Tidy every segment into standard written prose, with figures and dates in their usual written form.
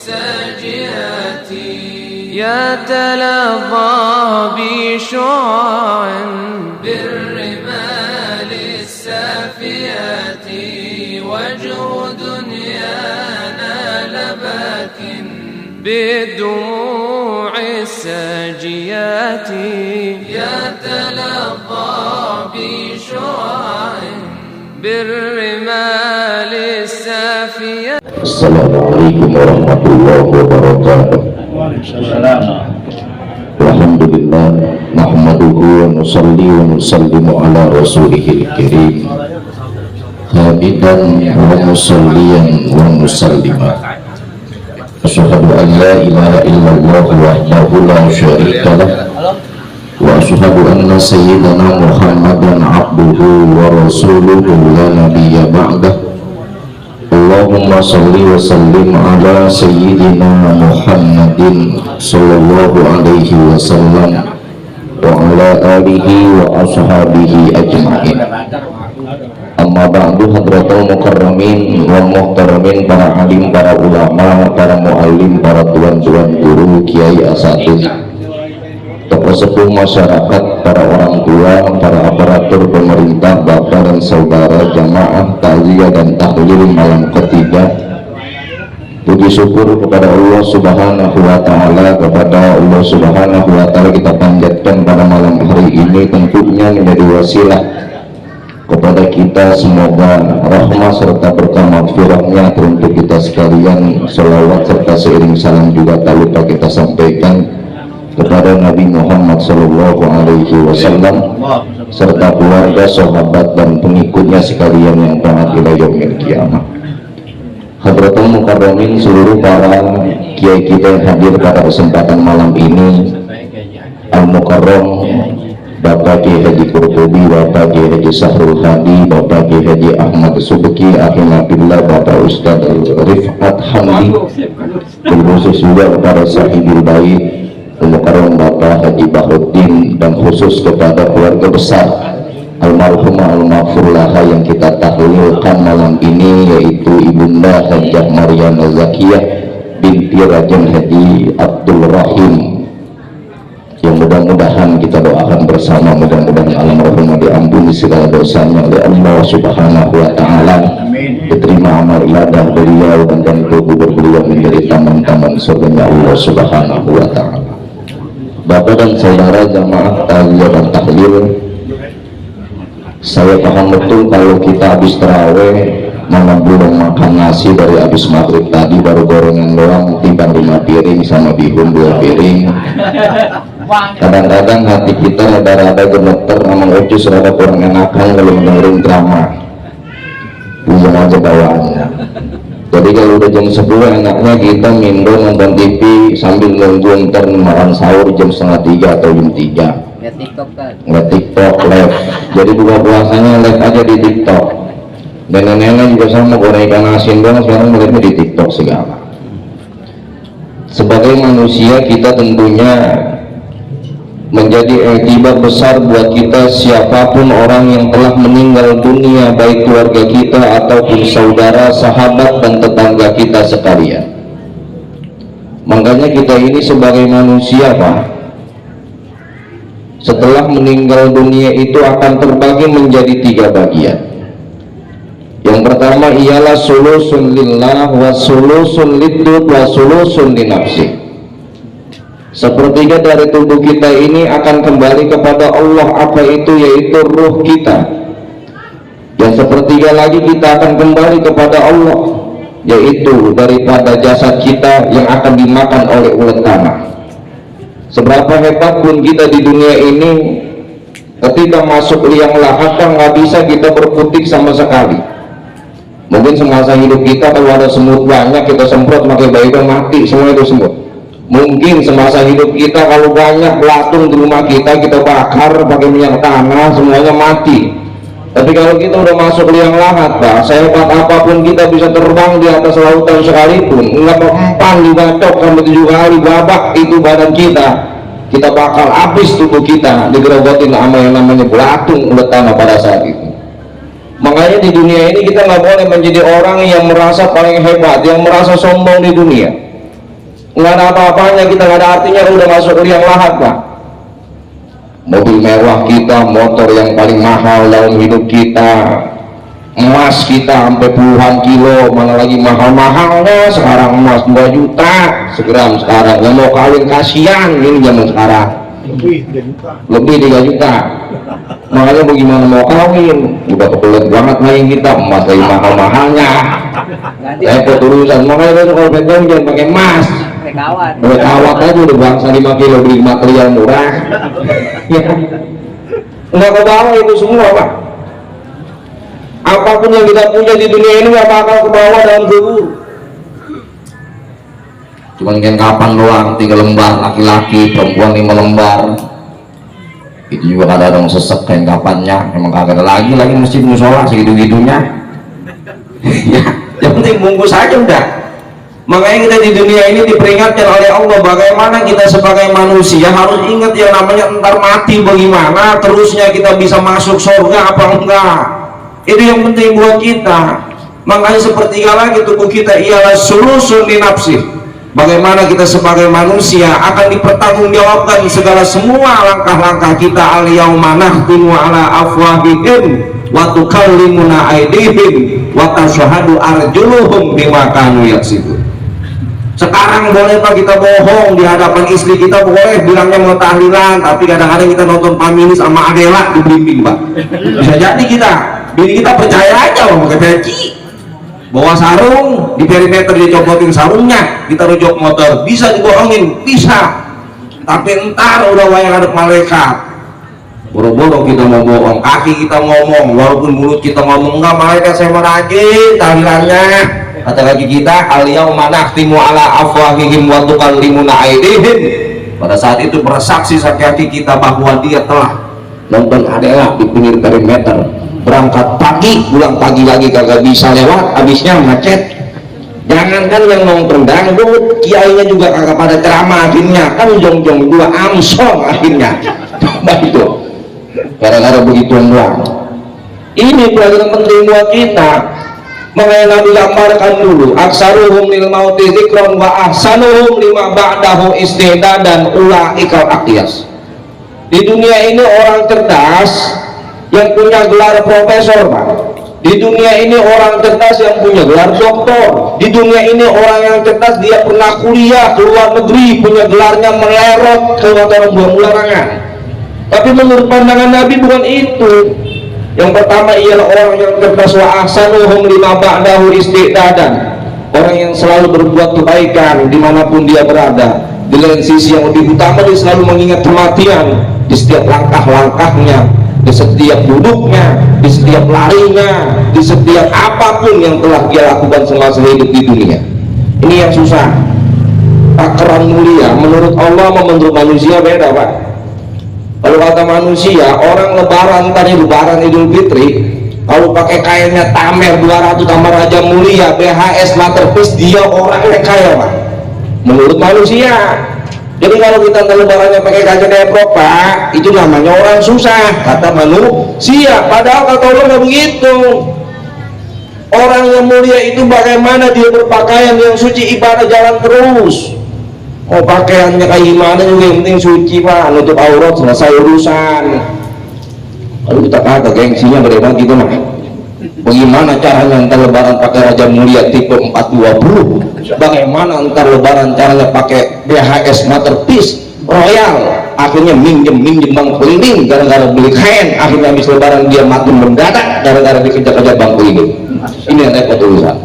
ساجياتي يتلظى بشعاع بالرمال السافيات وجه دنيانا لباك بالدموع الساجيات يتلظى بشعاع بالرمال السافيات. Assalamualaikum warahmatullahi wabarakatuh. Alhamdulillah nahmaduhu wa nusalli wa nusallimu ala rasulihil karim hamidan wa musalliyan wa musallima asyhadu an la ilaha illallah wahdahu la syarika lah wa asyhadu anna sayyidana Muhammadan abduhu wa rasuluhu la nabiyya ba'dah. Allahumma salli wa sallim ala sayyidina Muhammadin sallallahu alaihi wasallam wa ala alihi wa ashabihi ajma'in. Amma ba'du, hadratul mukarramin wa muhtaramin, para alim, para ulama, para muallim, para tuan-tuan guru, kiai asatidz, tokoh sepuh masyarakat, para orang tua, para aparatur pemerintah, bapak dan saudara, jamaah takziah dan tahlil malam ketiga. Puji syukur kepada Allah Subhanahu wa taala, kepada Allah Subhanahu wa taala kita panjatkan pada malam hari ini, tentunya menjadi wasilah kepada kita, semoga rahmah serta berkah maghfirahnya untuk kita sekalian. Sholawat serta seiring salam juga tak lupa kita sampaikan kepada Nabi Muhammad Sallallahu Alaihi Wasallam serta keluarga, sahabat dan pengikutnya sekalian yang taat ila yaumil qiyamah. Hadratul mukarramin, seluruh para kiai kita yang hadir pada kesempatan malam ini, Al-Mukarram Bapak Kiai Haji Qurtubi, Bapak Kiai Haji Sahrul Hadi, Bapak Kiai Haji Ahmad Subki, Akhinabillah, Bapak Ustadz Rifat Hamdi, khusus juga kepada Sahibul Bait Al-Mukarram Bapak Haji Bahruddin, dan khusus kepada keluarga besar almarhumah al-maghfurlaha yang kita tahlilkan malam ini, yaitu Ibunda Hajjah Maryam Zakiyah binti Rajan Haji Abdul Rahim, yang mudah-mudahan kita doakan bersama, mudah-mudahan almarhumah diampuni segala dosanya oleh Allah Subhanahu wa taala, diterima amal ibadah beliau dan kubur beliau menjadi taman-taman surganya Allah Subhanahu wa taala. Bapak dan saudara jamaah takziah dan tahlil, saya paham betul kalau kita habis taraweh mana belum makan nasi dari habis maghrib tadi, baru gorengan doang, timbang 5 piring sama bihun 2 piring. Kadang-kadang hati kita rada-rada gemeter, emang ucus rada kurang enakan kalau dengerin drama. Punya aja bawaannya. Jadi kalau udah jam 10 enaknya kita mindo nonton TV sambil nunggu ntar makan sahur jam 2:30 atau jam 3. Nggak TikTok kan? Nggak TikTok, live. Jadi buka puasanya live aja di TikTok. Dan nenek-nenek juga sama, goreng ikan asin doang sekarang melihatnya di TikTok segala. Sebagai manusia kita tentunya menjadi iktibar besar buat kita, siapapun orang yang telah meninggal dunia, baik keluarga kita ataupun saudara, sahabat dan tetangga kita sekalian. Makanya kita ini sebagai manusia, Pak, setelah meninggal dunia itu akan terbagi menjadi 3 bagian. Yang pertama ialah sulusun lillah, wa sulusun lidud, wa sulusun linafsi. Sepertiga dari tubuh kita ini akan kembali kepada Allah, apa itu? Yaitu ruh kita. Dan sepertiga lagi kita akan kembali kepada Allah, yaitu daripada jasad kita yang akan dimakan oleh ulat tanah. Seberapa hebat pun kita di dunia ini, ketika masuk liang lahat nggak bisa kita berkutik sama sekali. Mungkin semasa hidup kita kalau ada semut banyak kita semprot pakai baygon mati semua itu semut. Mungkin semasa hidup kita kalau banyak belatung di rumah kita bakar pakai minyak tanah semuanya mati. Tapi kalau kita udah masuk liang lahat, Pak, sehebat apapun kita bisa terbang di atas lautan sekalipun, nggak mempan dibacok sampai 7 kali babak itu badan kita bakal habis tubuh kita digerogotin sama yang namanya belatung ulat tanah pada saat itu. Makanya di dunia ini kita nggak boleh menjadi orang yang merasa paling hebat, yang merasa sombong di dunia. nggak ada apa-apanya, kita nggak ada artinya, udah masuk ke liang lahat Pak. Mobil mewah kita, motor yang paling mahal dalam hidup kita, emas kita sampai puluhan kilo, mana lagi mahal-mahalnya sekarang, emas 2 juta segram sekarang. Yang mau kawin kasihan ini zaman sekarang, lebih 3 juta. Makanya bagaimana mau kawin, udah kebelet banget main kita, emas lagi mahal-mahalnya, repot urusan. Makanya kalau pengen jangan pakai emas, pakai kawat aja, udah bangsa 5 kilo beli material murah. Ya, nggak kebawa itu semua Pak. Apapun yang kita punya di dunia ini nggak bakal kebawa dalam kubur. Cuman kan kapan doang 3 lembar, laki-laki, perempuan 5 lembar. Itu juga kadang-kadang sesek kain kapannya, emang kagak ada lagi masjid musola segitu-gitunya. Ya, yang penting bungkus aja udah. Makanya kita di dunia ini diperingatkan oleh Allah bagaimana kita sebagai manusia harus ingat yang namanya entar mati bagaimana, terusnya kita bisa masuk surga apa enggak. Itu yang penting buat kita. Makanya sepertiga lagi tubuh kita ialah sulusun li nafsi. Bagaimana kita sebagai manusia akan dipertanggungjawabkan segala semua langkah-langkah kita. Al-yauma nakhtimu ala afwahihim wa tukallimuna aydihim wa tashhadu arjuluhum bima kanu yaksibun. Sekarang boleh Pak kita bohong di hadapan istri kita, boleh bilangnya mau tahlilan, tapi kadang-kadang kita nonton Pamili sama Adela di blimbing Pak. Bisa jadi kita, bini kita percaya aja loh pakai peci, bawa sarung, di perimeter dia copotin sarungnya, kita rujok motor, bisa dibohongin, bisa. Tapi entar udah wayang ada malaikat, boro-boro kita mau bohong, kaki kita ngomong, walaupun mulut kita ngomong enggak, malaikat saya mau rajin tahlilannya. Kata lagi kita, al-yauma nakhtimu ala afwahihim wa tukallimuna aydihim. Pada saat itu bersaksi hati kita bahwa dia telah nonton Adela di pinggir perimeter, berangkat pagi, pulang pagi lagi kagak bisa lewat, habisnya macet. Jangankan yang nongkrong dangdut, kiainya juga kagak pada ceramah akhirnya, kan jong-jong dua amsong akhirnya. Coba itu, gara-gara begitu doang. Ini pelajaran penting buat kita. Makanya Nabi gambarkan dulu, aksaruhum lil mauti dzikron wa ahsanuhum lima ba'dahu istidadan ulaikal aqyas. Di dunia ini orang cerdas yang punya gelar profesor Pak. Di dunia ini orang cerdas yang punya gelar doktor. Di dunia ini orang yang cerdas dia pernah kuliah ke luar negeri, punya gelarnya melerot ke orang buang larangan. Tapi menurut pandangan Nabi bukan itu. Yang pertama ialah orang yang cerdas wa ahsanuhum lima ba'dahu istidadan. Orang yang selalu berbuat kebaikan dimanapun dia berada. Di lain sisi yang lebih utama dia selalu mengingat kematian di setiap langkah-langkahnya, di setiap duduknya, di setiap larinya, di setiap apapun yang telah dia lakukan semasa hidup di dunia. Ini yang susah. Takaran mulia menurut Allah sama menurut manusia beda Pak. Kalau kata manusia, orang lebaran tadi lebaran Idul Fitri, kalau pakai kainnya tamer 200 tambah raja mulia, BHS materpiece, dia orangnya kaya Pak. Menurut manusia. Jadi kalau kita lebarannya pakai kaca deprok Pak, itu namanya orang susah, kata manusia. Padahal kata Allah nggak begitu. Orang yang mulia itu bagaimana dia berpakaian yang suci, ibadah jalan terus. Oh pakaiannya kayak gimana juga yang penting suci Pak, nutup aurat selesai urusan. Lalu kita kata gengsinya bagaimana gitu mah. Bagaimana caranya entar lebaran pakai raja mulia tipe 420? Bagaimana entar lebaran caranya pakai BHS materpiece royal? Akhirnya minjem bang keliling gara-gara beli kain. Akhirnya habis lebaran dia mati mendadak gara-gara dikejar-kejar bang keliling. Ini yang repot urusan.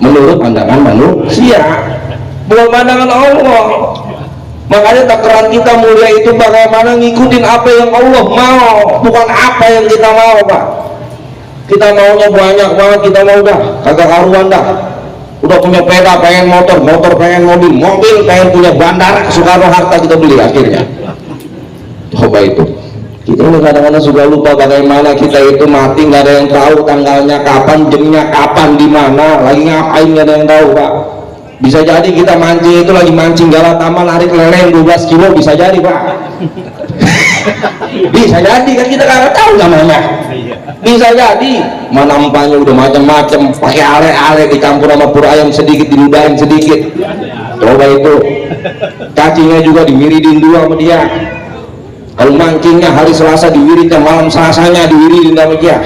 Menurut pandangan manusia, bukan pandangan Allah. Makanya takaran kita mulia itu bagaimana ngikutin apa yang Allah mau, bukan apa yang kita mau Pak. Kita maunya banyak banget, kita mau dah kagak karuan dah. Udah punya sepeda pengen motor pengen mobil pengen punya bandara Soekarno Hatta kita beli akhirnya. Coba itu. Kita ini kadang-kadang suka lupa bagaimana kita itu mati, nggak ada yang tahu tanggalnya kapan, jamnya kapan, di mana, lagi ngapain nggak ada yang tahu Pak. Bisa jadi kita mancing itu lagi mancing Galatama narik lele 12 kilo, bisa jadi Pak. Bisa jadi kan kita nggak tahu namanya. Bisa jadi mana empahnya udah macam-macam, pakai ale-ale dicampur sama pur ayam sedikit, diludahin sedikit. Coba itu cacingnya juga diwiridin dua sama dia. Kalau mancingnya hari Selasa diwiridin, malam Selasanya diwiridin sama dia.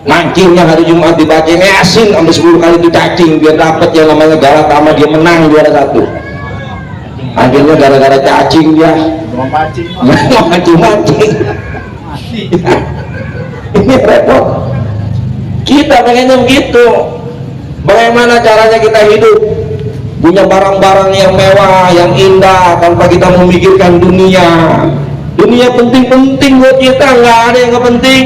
Mancingnya hari Jumat dibacain Yasin sampai 10 kali itu cacing biar dapat yang namanya Galata sama dia menang juara 1. Akhirnya gara-gara cacing dia mancing. Ini repot. Kita pengennya begitu. Bagaimana caranya kita hidup punya barang-barang yang mewah, yang indah tanpa kita memikirkan dunia. Dunia penting-penting buat kita, nggak ada yang nggak penting.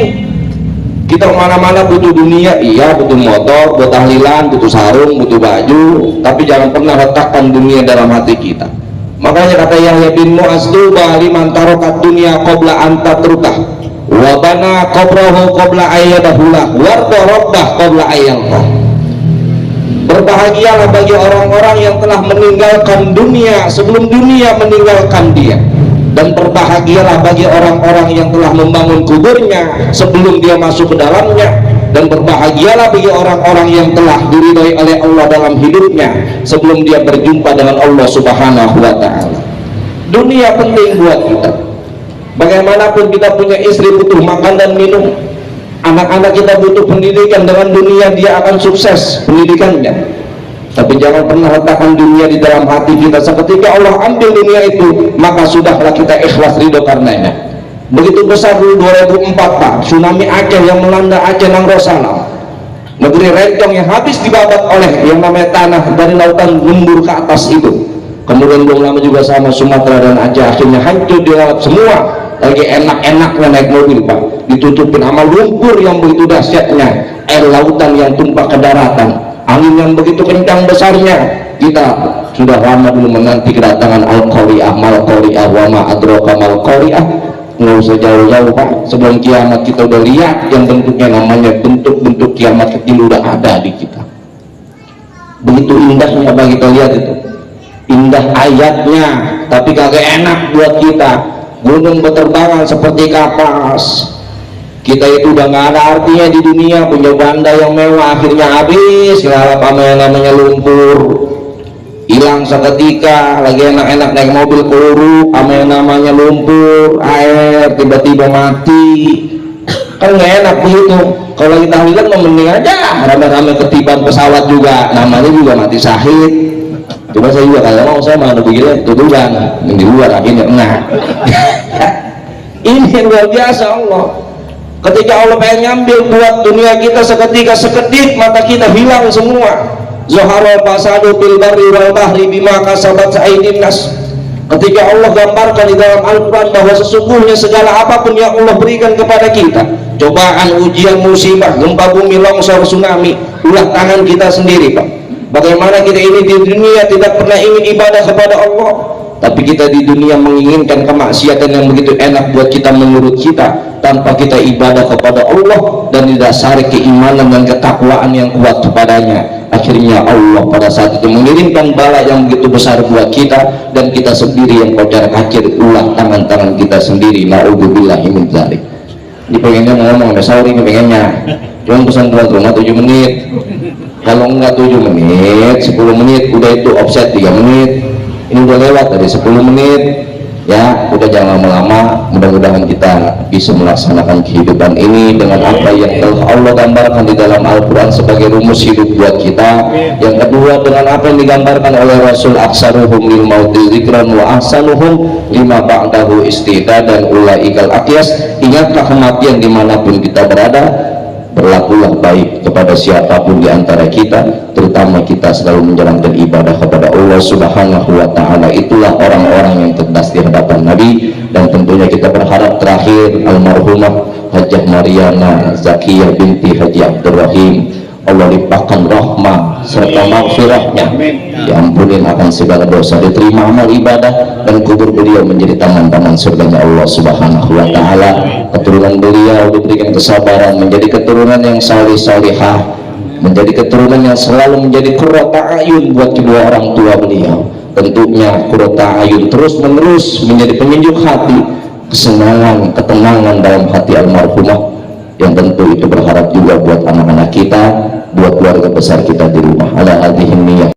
Kita kemana-mana butuh dunia, iya butuh motor, butuh tahlilan, butuh sarung, butuh baju, tapi jangan pernah letakkan dunia dalam hati kita. Makanya kata Yahya bin Mu'az, tuba liman tarokat dunia qabla an tatrukah wa bana qabrahu qabla ayyadahulah warda rabbah qabla ayyalqah. Berbahagialah bagi orang-orang yang telah meninggalkan dunia sebelum dunia meninggalkan dia, dan berbahagialah bagi orang-orang yang telah membangun kuburnya sebelum dia masuk ke dalamnya, dan berbahagialah bagi orang-orang yang telah diridhai oleh Allah dalam hidupnya sebelum dia berjumpa dengan Allah Subhanahu wa ta'ala. Dunia penting buat kita. Bagaimanapun kita punya istri butuh makan dan minum, anak-anak kita butuh pendidikan, dengan dunia dia akan sukses pendidikannya. Tapi jangan pernah letakkan dunia di dalam hati kita. Seketika Allah ambil dunia itu, maka sudahlah kita ikhlas ridho karenanya. Begitu besar dulu 2004 Pak, tsunami Aceh yang melanda Aceh Nanggrosalam, negeri Rencong yang habis dibabat oleh yang namanya tanah dari lautan lembur ke atas itu. Kemudian belum lama juga sama Sumatera dan Aceh, akhirnya hancur dilalap semua. Lagi enak-enaknya naik mobil Pak, ditutupin sama lumpur yang begitu dahsyatnya, air lautan yang tumpah ke daratan, angin yang begitu kencang besarnya. Kita sudah lama dulu menanti kedatangan Al-Qari'ah, Mal-Qari'ah, wa ma adraka Mal-Qari'ah. Nggak usah jauh-jauh Pak, sebelum kiamat kita udah lihat yang bentuknya, namanya bentuk-bentuk kiamat kecil udah ada di kita. Begitu indahnya Pak kita lihat itu, indah ayatnya, tapi kagak enak buat kita. Gunung berterbangan seperti kapas. Kita itu udah nggak ada artinya di dunia. Punya banda yang mewah akhirnya habis, ngalap sama yang namanya lumpur, hilang seketika. Lagi enak-enak naik mobil peluru sama yang namanya lumpur, air tiba-tiba mati. Kan nggak enak begitu. Kalau kita lihat mending aja rame-rame ketiban pesawat juga, namanya juga mati syahid. Coba saya juga kalau mau saya mana begini tutupan yang di luar akhirnya enggak. Ini luar biasa Allah. Ketika Allah pengen ngambil buat dunia kita seketika, sekedip mata kita hilang semua. Zuharul fasadu bil barri wal bahri bima kasabat aydin nas. Ketika Allah gambarkan di dalam Al-Quran bahwa sesungguhnya segala apapun yang Allah berikan kepada kita, cobaan, ujian, musibah, gempa bumi, longsor, tsunami, ulah tangan kita sendiri Pak. Bagaimana kita ini di dunia tidak pernah ingin ibadah kepada Allah, tapi kita di dunia menginginkan kemaksiatan yang begitu enak buat kita menurut kita, tanpa kita ibadah kepada Allah dan didasari keimanan dan ketakwaan yang kuat kepadanya. Akhirnya Allah pada saat itu mengirimkan bala yang begitu besar buat kita, dan kita sendiri yang kocar kacir ulah tangan-tangan kita sendiri. Na'udzubillahi min dzalik. Ini pengennya ngomong, sorry ini pengennya cuma pesan tuan rumah 7 menit. Kalau enggak 7 menit, 10 menit, udah itu offset 3 menit. Ini udah lewat dari 10 menit ya, udah jangan lama-lama. Mudah-mudahan kita bisa melaksanakan kehidupan ini dengan apa yang telah Allah gambarkan di dalam Al-Quran sebagai rumus hidup buat kita. Yang kedua, dengan apa yang digambarkan oleh Rasul, aksaruhum lil mauti zikran wa ahsanuhum lima ba'dahu istida, dan ulaikal aqyas. Ingatlah kematian dimanapun kita berada, berlakulah baik kepada siapapun di antara kita, terutama kita selalu menjalankan ibadah kepada Allah Subhanahu wa ta'ala. Itulah orang-orang yang cerdas di hadapan Nabi. Dan tentunya kita berharap terakhir almarhumah Hajjah Mariana Zakiyah binti Haji Abdurrahim, Allah limpahkan rahmah serta maghfirahnya, diampunin akan segala dosa, diterima amal ibadah, dan kubur beliau menjadi taman-taman surganya Allah Subhanahu wa ta'ala. Keturunan beliau diberikan kesabaran, menjadi keturunan yang salih-salihah, menjadi keturunan yang selalu menjadi qurrata ayun buat kedua orang tua beliau. Tentunya qurrata ayun terus menerus menjadi penyejuk hati, kesenangan, ketenangan dalam hati almarhumah, yang tentu itu berharap juga buat anak-anak kita, buat keluarga besar kita di rumah. Ala hadhihi niyah.